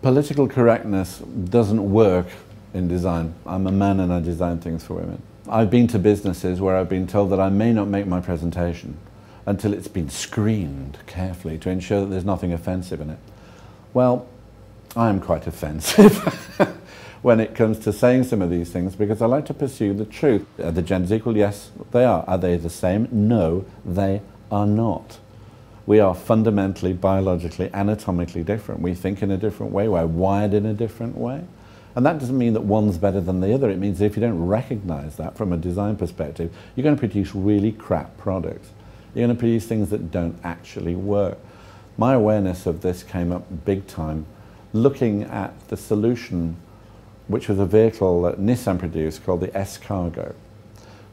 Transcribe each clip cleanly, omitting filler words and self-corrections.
Political correctness doesn't work in design. I'm a man and I design things for women. I've been to businesses where I've been told that I may not make my presentation until it's been screened carefully to ensure that there's nothing offensive in it. Well, I'm quite offensive when it comes to saying some of these things, because I like to pursue the truth. Are the genders equal? Yes, they are. Are they the same? No, they are not. We are fundamentally, biologically, anatomically different. We think in a different way. We're wired in a different way. And that doesn't mean that one's better than the other. It means that if you don't recognize that from a design perspective, you're going to produce really crap products. You're going to produce things that don't actually work. My awareness of this came up big time looking at the solution, which was a vehicle that Nissan produced called the S-Cargo.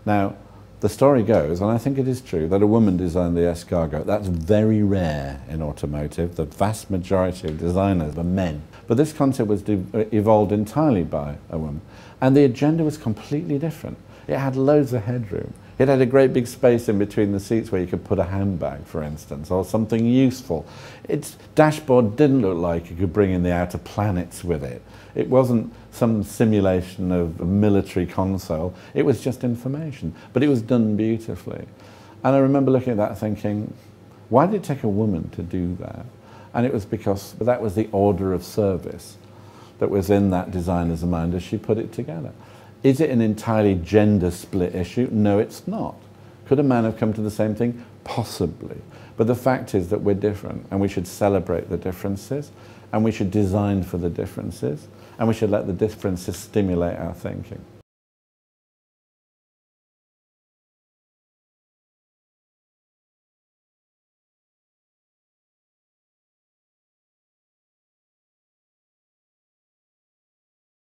Now, the story goes, and I think it is true, that a woman designed the S-Cargo. That's very rare in automotive. The vast majority of designers are men. But this concept was evolved entirely by a woman. And the agenda was completely different. It had loads of headroom. It had a great big space in between the seats where you could put a handbag, for instance, or something useful. Its dashboard didn't look like you could bring in the outer planets with it. It wasn't some simulation of a military console. It was just information. But it was done beautifully. And I remember looking at that thinking, why did it take a woman to do that? And it was because that was the order of service that was in that designer's mind as she put it together. Is it an entirely gender split issue? No, it's not. Could a man have come to the same thing? Possibly. But the fact is that we're different, and we should celebrate the differences, and we should design for the differences, and we should let the differences stimulate our thinking.